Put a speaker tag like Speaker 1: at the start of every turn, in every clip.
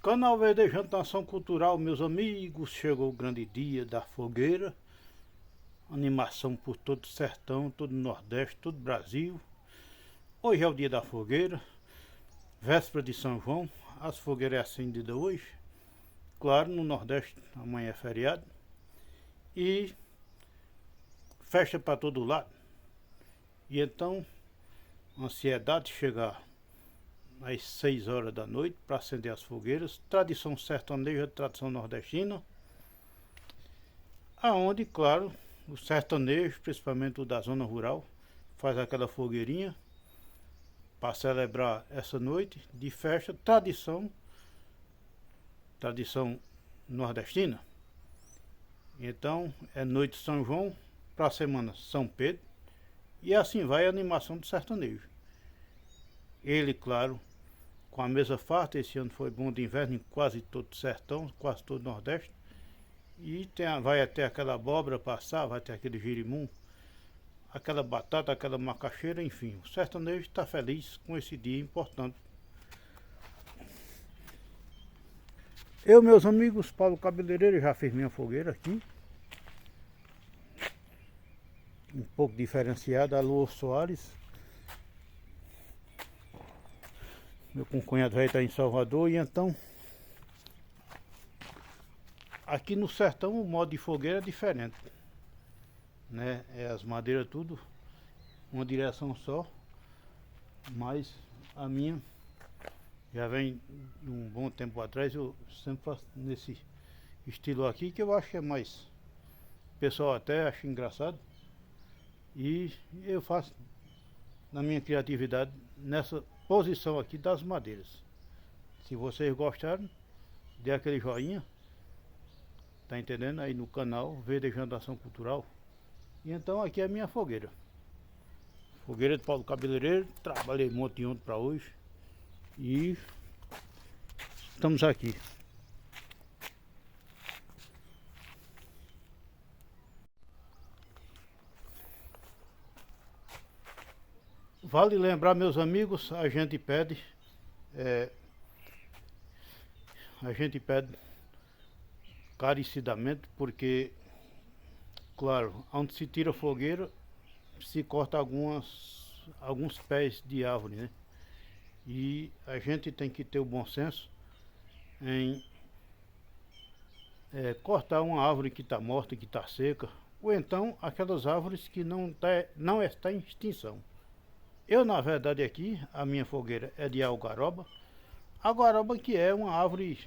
Speaker 1: Canal Verdejante Nação Cultural, meus amigos, chegou o grande dia da fogueira. Animação por todo o sertão, todo o Nordeste, todo o Brasil. Hoje é o dia da fogueira, véspera de São João. As fogueiras é acendidas hoje. Claro, no Nordeste amanhã é feriado. E festa para todo lado. E então, ansiedade de chegar às 6 horas da noite para acender as fogueiras. Tradição sertaneja, tradição nordestina. Aonde, claro, o sertanejo, principalmente o da zona rural, faz aquela fogueirinha para celebrar essa noite de festa, tradição nordestina. Então é noite de São João, para a semana São Pedro, e assim vai a animação do sertanejo. Ele, claro, com a mesa farta. Esse ano foi bom de inverno em quase todo o sertão, quase todo o Nordeste. E vai até aquela abóbora passar, vai ter aquele girimum, aquela batata, aquela macaxeira, enfim. O sertanejo está feliz com esse dia importante. Eu, meus amigos, Paulo Cabeleireiro, já fiz minha fogueira aqui. Um pouco diferenciada, Alô Soares. Meu cunhado vai estar em Salvador, e então aqui no sertão o modo de fogueira é diferente, né? É as madeiras tudo uma direção só, mas a minha já vem de um bom tempo atrás. Eu sempre faço nesse estilo aqui, que eu acho que é mais, o pessoal até acha engraçado, e eu faço na minha criatividade nessa posição aqui das madeiras. Se vocês gostaram, dê aquele joinha, tá entendendo? Aí no canal Verdejante Ação Cultural. E então aqui é a minha fogueira. Fogueira de Paulo Cabeleireiro. Trabalhei um monte de ontem para hoje. E estamos aqui. Vale lembrar, meus amigos, a gente pede carecidamente, porque, claro, onde se tira fogueira, se corta alguns pés de árvore, né? E a gente tem que ter o bom senso em cortar uma árvore que está morta, que está seca, ou então aquelas árvores que não está em extinção. Eu, na verdade, aqui, a minha fogueira é de algaroba. Algaroba, que é uma árvore,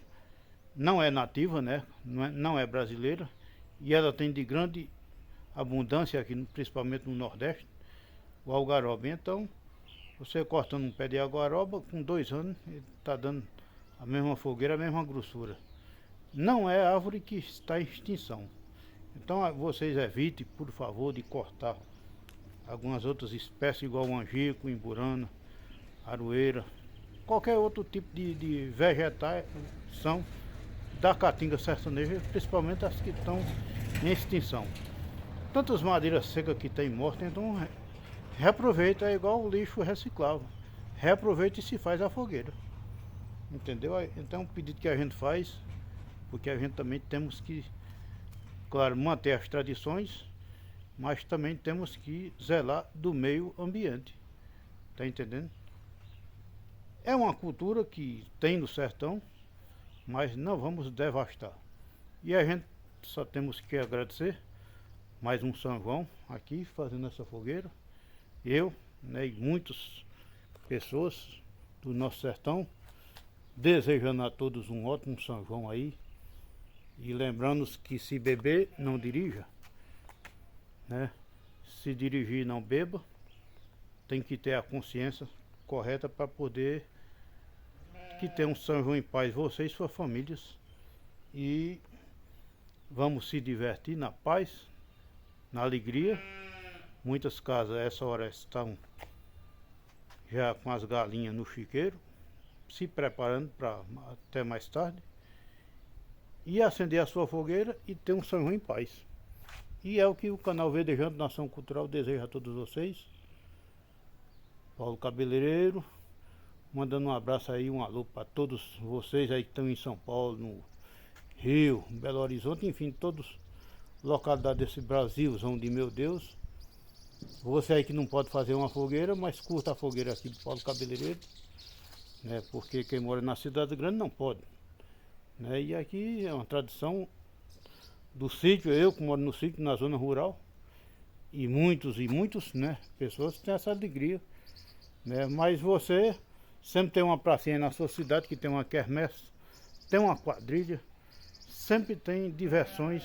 Speaker 1: não é nativa, né? Não é brasileira, e ela tem de grande abundância aqui, principalmente no Nordeste, o algaroba. Então, você cortando um pé de algaroba, com 2 anos, ele está dando a mesma fogueira, a mesma grossura. Não é árvore que está em extinção. Então, vocês evitem, por favor, de cortar algumas outras espécies, igual o angico, imburana, aroeira, qualquer outro tipo de vegetação da caatinga sertaneja, principalmente as que estão em extinção. Tantas madeiras secas que tem morta, então reaproveita, é igual o lixo reciclável. Reaproveita e se faz a fogueira. Entendeu? Então é um pedido que a gente faz, porque a gente também temos que, claro, manter as tradições, mas também temos que zelar do meio ambiente. Tá entendendo? É uma cultura que tem no sertão, mas não vamos devastar. E a gente só temos que agradecer mais um São João aqui fazendo essa fogueira. Eu, né, e muitas pessoas do nosso sertão, desejando a todos um ótimo São João aí. E lembrando que se beber, não dirija, né? Se dirigir, não beba. Tem que ter a consciência correta para poder que tenha um São João em paz, você e suas famílias. E vamos se divertir na paz, na alegria. Muitas casas a essa hora estão já com as galinhas no chiqueiro, se preparando para até mais tarde, e acender a sua fogueira e ter um São João em paz. E é o que o canal Verdejante Nação Cultural deseja a todos vocês. Paulo Cabeleireiro, Mandando um abraço aí, um alô para todos vocês aí que estão em São Paulo, no Rio, Belo Horizonte, enfim, todos localidades desse Brasilzão de meu Deus. Você aí que não pode fazer uma fogueira, mas curta a fogueira aqui do Paulo Cabeleireiro, né? Porque quem mora na cidade grande não pode, né? E aqui é uma tradição do sítio, eu que moro no sítio, na zona rural, e muitos, né, pessoas têm essa alegria, né? Mas você sempre tem uma pracinha na sua cidade que tem uma quermesse, tem uma quadrilha, sempre tem diversões.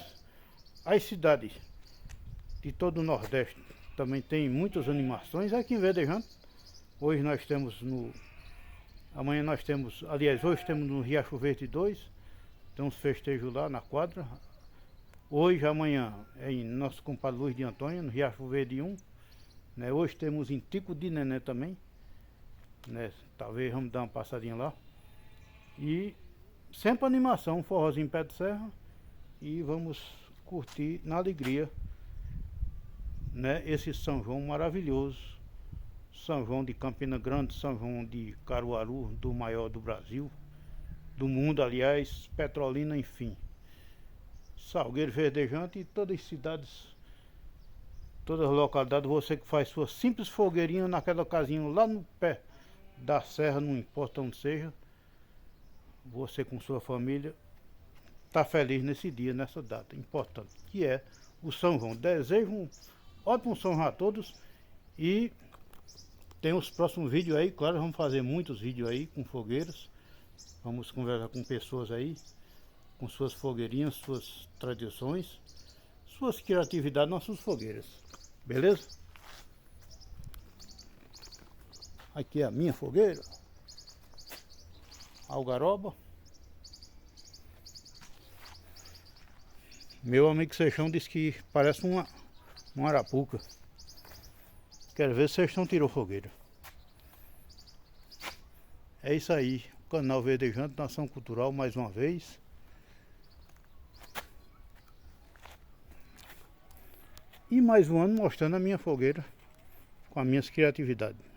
Speaker 1: As cidades de todo o Nordeste também tem muitas animações. Aqui em Verdejante, hoje nós temos amanhã nós temos, aliás, hoje temos no Riacho Verde 2, tem uns festejos lá na quadra. Hoje, amanhã, é em nosso compadre Luiz de Antônio, no Riacho Verde 1. Né? Hoje temos em Tico de Nené também. Né? Talvez vamos dar uma passadinha lá. E sempre animação, um forrozinho em pé de serra. E vamos curtir na alegria, né? Esse São João maravilhoso. São João de Campina Grande, São João de Caruaru, do maior do Brasil, do mundo, aliás, Petrolina, enfim. Salgueiro, Verdejante e todas as cidades, todas as localidades, você que faz sua simples fogueirinha naquela casinha lá no pé da serra, não importa onde seja, você com sua família está feliz nesse dia, nessa data importante, que é o São João. Desejo um ótimo São João a todos e tem os próximos vídeos aí, claro, vamos fazer muitos vídeos aí com fogueiras, vamos conversar com pessoas aí, com suas fogueirinhas, suas tradições, suas criatividades nas suas fogueiras. Beleza? Aqui é a minha fogueira. Algaroba. Meu amigo Seixão disse que parece uma arapuca. Quero ver se Seixão tirou fogueira. É isso aí. O canal Verdejante, Nação Cultural, mais uma vez. E mais um ano mostrando a minha fogueira com as minhas criatividades.